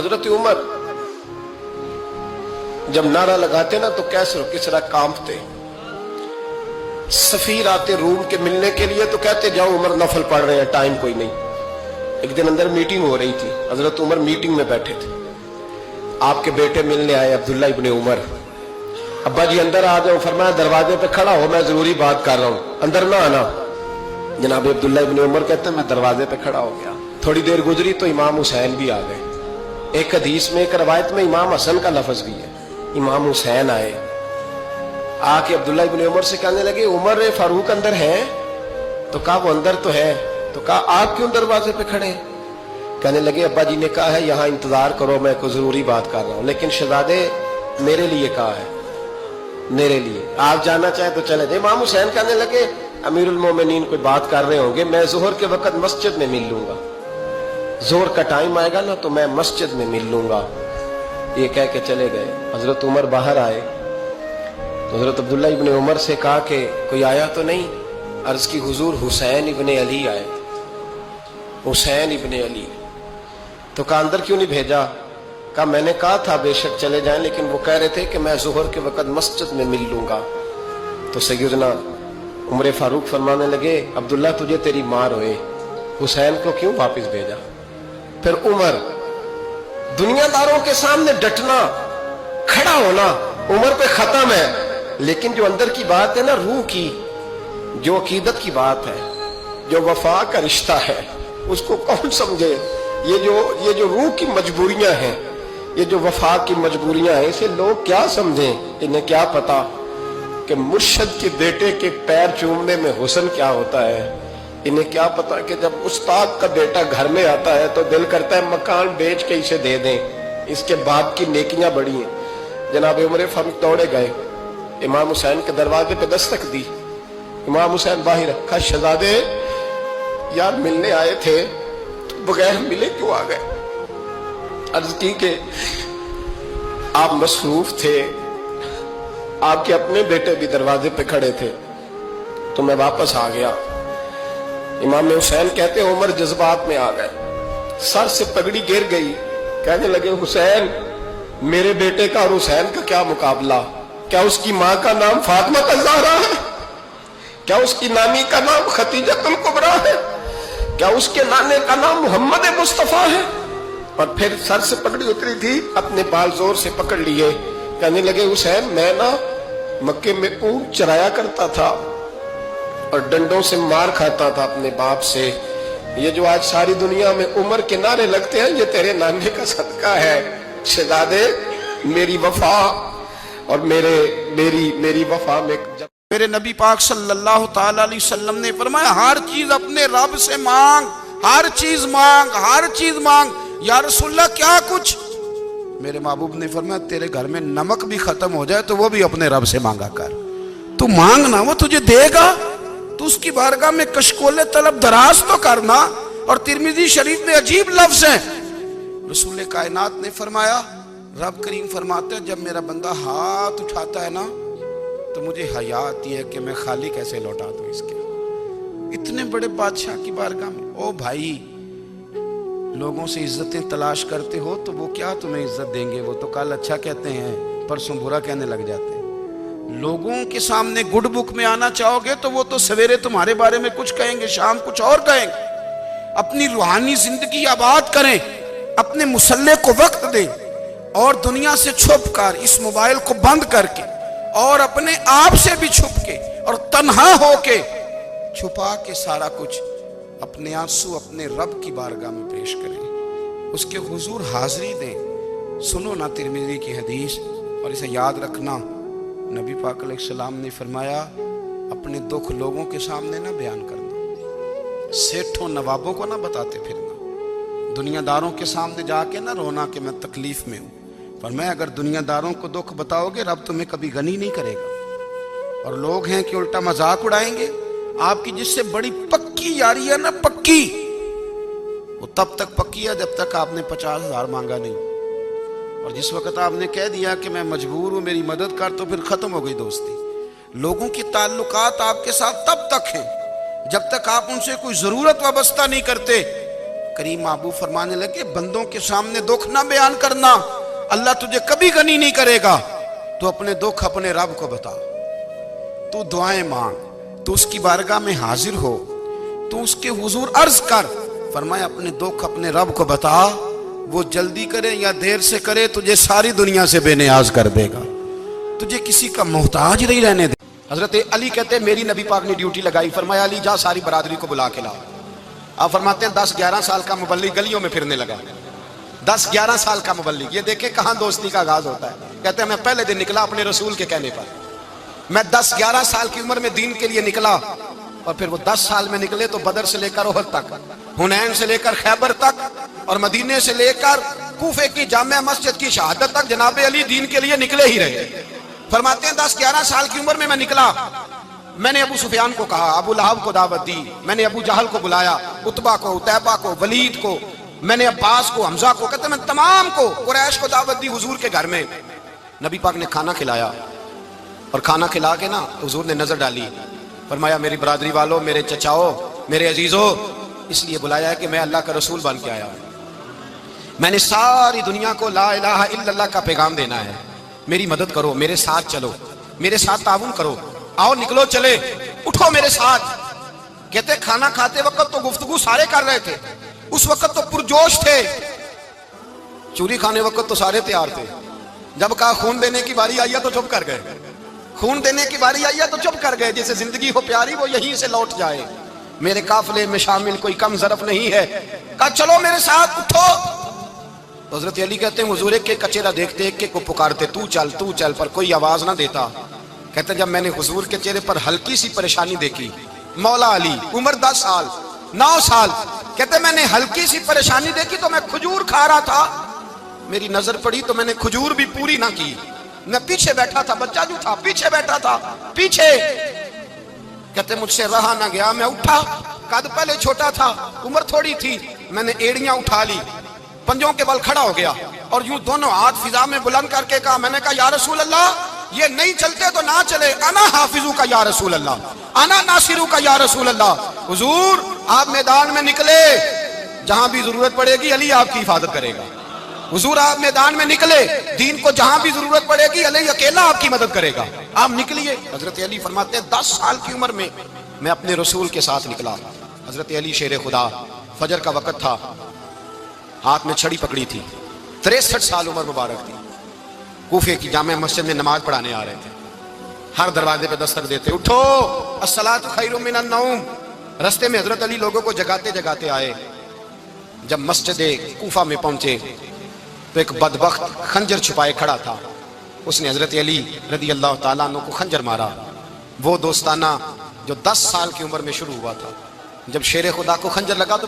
हजरत उमर जब नारा लगाते ना तो कैसर किसरा कांपते। सफीर आते रूम के मिलने के लिए तो कहते जाओ उमर नफल पढ़ रहे हैं, टाइम कोई नहीं। एक दिन अंदर मीटिंग हो रही थी, हजरत उमर मीटिंग में बैठे थे। आपके बेटे मिलने आए अब्दुल्ला इब्ने उमर। अब्बा जी अंदर आ जाओ। फरमाया दरवाजे पे खड़ा हो, मैं जरूरी बात कर रहा हूं, अंदर ना आना। जनाब अब्दुल्ला इब्ने उमर कहते हैं मैं दरवाजे पे खड़ा हो गया। थोड़ी देर गुजरी तो इमाम हुसैन भी आ गए। एक हदीस में, एक रवायत में इमाम हसन का लफ्ज भी है। इमाम हुसैन आए, आके अब्दुल्ला इब्ने उमर से कहने लगे उमर फारूक अंदर है? तो कहा वो अंदर तो है। तो कहा आप क्यों दरवाजे पे खड़े? कहने लगे अब्बा जी ने कहा है यहाँ इंतजार करो, मैं कोई जरूरी बात कर रहा हूँ। लेकिन शहजादे मेरे लिए कहा है, मेरे लिए, आप जाना चाहे तो चले जाए। इमाम हुसैन कहने लगे अमीरुल मोमिनीन कोई बात कर रहे होंगे, मैं जोहर के वक्त मस्जिद में मिल लूंगा, जोहर का टाइम आएगा ना तो मैं मस्जिद में मिल लूंगा। ये कह के चले गए। हजरत उमर बाहर आए तो हजरत अब्दुल्ला इब्ने उमर से कहा कि कोई आया तो नहीं? अर्ज की हुजूर हुसैन इब्ने अली आए, हुसैन इब्ने अली। तो कहा अंदर क्यों नहीं भेजा? कहा मैंने कहा था बेशक चले जाएं, लेकिन वो कह रहे थे कि मैं जोहर के वक्त मस्जिद में मिल लूंगा। तो सैयदना उमर फारूक फरमाने लगे अब्दुल्ला तुझे तेरी मां रोए, हुसैन को क्यों वापस भेजा? फिर उमर दुनियादारों के सामने डटना, खड़ा होना उमर पे खत्म है। लेकिन जो अंदर की बात है ना, रूह की, जो अकीदत की बात है, जो वफा का रिश्ता है, उसको कौन समझे? ये जो रूह की मजबूरियां हैं, ये जो वफा की मजबूरियां हैं, इसे लोग क्या समझें? इन्हें क्या पता कि मुर्शद के बेटे के पैर चूमने में हुस्न क्या होता है? इन्हें क्या पता कि जब उस्ताद का बेटा घर में आता है तो दिल करता है मकान बेच के इसे दे दें, इसके बाप की नेकियां बड़ी हैं। जनाब उमर फारूक दौड़े गए, इमाम हुसैन के दरवाजे पे दस्तक दी। इमाम हुसैन बाहर रखा, शहजादे यार मिलने आए थे, तो बगैर मिले क्यों आ गए? अर्ज की कि आप मसरूफ थे, आपके अपने बेटे भी दरवाजे पे खड़े थे, तो मैं वापस आ गया। इमाम हुसैन कहते उमर जज्बात में आ गए, सर से पगड़ी गिर गई। कहने लगे हुसैन, मेरे बेटे का और हुसैन का क्या मुकाबला? क्या उसकी मां का नाम फातिमा ज़हरा है? क्या उसकी नानी का नाम खतीजतुल कुबरा है? क्या उसके नाने का नाम मोहम्मद मुस्तफा है? और फिर सर से पगड़ी उतरी थी, अपने बाल जोर से पकड़ लिए। कहने लगे हुसैन, मैं ना मक्के में ऊंट चराया करता था और डंडों से मार खाता था अपने बाप से। ये जो आज सारी दुनिया में उमर के नारे लगते हैं, ये तेरे नाने का सदका है। शहजादे मेरी वफा और मेरी वफा में मेरे नबी पाक सल्लल्लाहु ताला अलैहि वसल्लम ने फरमाया हर चीज अपने रब से मांग, हर चीज मांग, हर चीज मांग। या रसूलल्लाह क्या कुछ? मेरे महबूब ने फरमाया तेरे घर में नमक भी खत्म हो जाए तो वो भी अपने रब से मांगा कर। तू मांग ना, वो तुझे देगा। तो उसकी बारगाह में कशकोले तलब दराज तो करना। और तिरमिजी शरीफ में अजीब लफ्ज है, रसूल कायनात ने फरमाया, रब करीम फरमाते हैं जब मेरा बंदा हाथ उठाता है ना तो मुझे हया आती है कि मैं खाली कैसे लौटा दूं इसके। इतने बड़े बादशाह की बारगाह में, ओ भाई लोगों से इज्जतें तलाश करते हो तो वो क्या तुम्हें इज्जत देंगे? वो तो कल अच्छा कहते हैं, परसों बुरा कहने लग जाते हैं। लोगों के सामने गुड बुक में आना चाहोगे तो वो तो सवेरे तुम्हारे बारे में कुछ कहेंगे, शाम कुछ और कहेंगे। अपनी रूहानी जिंदगी आबाद करें, अपने मुसल्ले को वक्त दें और दुनिया से छुप कर, इस मोबाइल को बंद करके और अपने आप से भी छुप के और तन्हा होके छुपा के सारा कुछ अपने आंसू अपने रब की बारगाह में पेश करें, उसके हुजूर हाजिरी दें। सुनो ना तिरमिज़ी की हदीस और इसे याद रखना। नबी पाक अलैहिस्सलाम ने फरमाया अपने दुख लोगों के सामने ना बयान करना, सेठों नवाबों को ना बताते फिरना, दुनियादारों के सामने जाके ना रोना कि मैं तकलीफ में हूँ। फरमाया अगर दुनियादारों को दुख बताओगे रब तुम्हें कभी गनी नहीं करेगा। और लोग हैं कि उल्टा मजाक उड़ाएंगे आपकी। जिससे बड़ी पक्की यारी है ना, पक्की, वो तब तक पक्की है जब तक आपने 50,000 मांगा नहीं। और जिस वक्त आपने कह दिया कि मैं मजबूर हूं मेरी मदद कर, तो फिर खत्म हो गई दोस्ती। लोगों की ताल्लुकात आपके साथ तब तक हैं जब तक आप उनसे कोई जरूरत वाबस्ता नहीं करते। کریم محبوب فرمانے لگے بندوں کے سامنے دکھ نہ بیان کرنا، اللہ تجھے کبھی غنی نہیں کرے گا، تو اپنے دکھ اپنے رب کو بتا، تو دعائیں مانگ، تو اس کی بارگاہ میں حاضر ہو، تو اس کے حضور عرض کر۔ فرمایا اپنے دکھ اپنے رب کو بتا، وہ جلدی کرے یا دیر سے کرے تجھے ساری دنیا سے بے نیاز کر دے گا، تجھے کسی کا محتاج نہیں رہنے دے۔ حضرت علی کہتے ہیں میری نبی پاک نے ڈیوٹی لگائی، فرمایا علی جا ساری برادری کو بلا کے لا۔ آپ فرماتے ہیں 10-11 سال کا مبلغ گلیوں میں پھرنے لگا، 10-11 سال کا مبلغ، یہ دیکھیں کہاں دوستی کا آغاز ہوتا ہے۔ کہتے ہیں میں پہلے دن نکلا اپنے رسول کے کہنے پر، میں 10-11 سال کی عمر میں دین کے لیے نکلا، اور پھر وہ 10 سال میں نکلے تو بدر سے لے کر احد تک، حنین سے لے کر خیبر تک، اور مدینے سے لے کر کوفے کی جامع مسجد کی شہادت تک جناب علی دین کے لیے نکلے ہی رہے۔ فرماتے ہیں 10-11 سال کی عمر میں میں نکلا، میں نے ابو سفیان کو کہا، ابو لہب کو دعوت دی، میں نے ابو جہل کو بلایا، عتبہ کو، عتیبہ کو، ولید کو، میں نے عباس کو، حمزہ کو، کہتے ہیں میں تمام کو، قریش کو دعوت دی حضور کے گھر میں۔ نبی پاک نے کھانا کھلایا، اور کھانا کھلا کے نا حضور نے نظر ڈالی، فرمایا میری برادری والوں، میرے چچاؤ، میرے عزیزوں، اس لیے بلایا ہے کہ میں اللہ کا رسول بن کے آیا ہوں، میں نے ساری دنیا کو لا الہ الا اللہ کا پیغام دینا ہے، میری مدد کرو، میرے ساتھ چلو، میرے ساتھ تعاون کرو، آؤ نکلو چلے، اٹھو میرے ساتھ۔ کہتے کھانا کھاتے وقت تو گفتگو سارے کر رہے تھے، اس وقت تو پرجوش تھے، چوری کھانے وقت تو سارے تیار تھے، جب کہا خون دینے کی باری آئی ہے تو چپ کر گئے، خون دینے کی باری آئی ہے تو چپ کر گئے، جسے زندگی ہو پیاری وہ یہیں سے لوٹ جائے، میرے قافلے میں شامل کوئی کم ظرف نہیں ہے، کہا چلو میرے ساتھ اٹھو۔ حضرت علی کہتے ہیں حضور ایک کے کچہرہ دیکھتے، ایک کو پکارتے تو چل، پر کوئی آواز نہ دیتا۔ کہتے جب میں نے حضور کے چہرے پر ہلکی سی پریشانی دیکھی، مولا علی عمر 10 سال 9 سال، کہتے میں نے ہلکی سی پریشانی دیکھی تو میں کھجور کھا رہا تھا، میری نظر پڑی تو میں نے کھجور بھی پوری نہ کی، میں پیچھے بیٹھا تھا، بچہ جو تھا پیچھے بیٹھا تھا، پیچھے۔ کہتے مجھ سے رہا نہ گیا، میں اٹھا، قد پہلے چھوٹا تھا، عمر تھوڑی تھی، میں نے ایڑیاں اٹھا لی، پنجوں کے بل کھڑا ہو گیا، اور یوں دونوں ہاتھ فضا میں بلند کر کے کہا، میں نے کہا یا رسول اللہ یہ نہیں چلتے تو نہ چلے، انا حافظو کا یا رسول اللہ، انا ناصرو کا یا رسول اللہ۔ حضور آپ میدان میں نکلے، جہاں بھی ضرورت پڑے گی علی آپ کی حفاظت کرے گا، حضور آپ میدان میں نکلے، دین کو جہاں بھی ضرورت پڑے گی علی اکیلا آپ کی مدد کرے گا، آپ نکلیے۔ حضرت علی فرماتے ہیں 10 سال کی عمر میں میں اپنے رسول کے ساتھ نکلا۔ حضرت علی شیر خدا، فجر کا وقت تھا، ہاتھ میں چھڑی پکڑی تھی، 63 سال عمر مبارک تھی، کوفے کی جامع مسجد میں نماز پڑھانے آ رہے تھے، ہر دروازے پہ دستک دیتے، اٹھو الصلاۃ خیر من النوم۔ رستے میں حضرت علی لوگوں کو جگاتے جگاتے آئے، جب مسجد کوفہ میں پہنچے تو ایک بدبخت خنجر چھپائے کھڑا تھا، اس نے حضرت علی رضی اللہ تعالیٰ عنہ کو خنجر مارا، وہ دوستانہ جو 10 سال کی عمر میں شروع ہوا تھا، جب شیر خدا کو خنجر لگا تو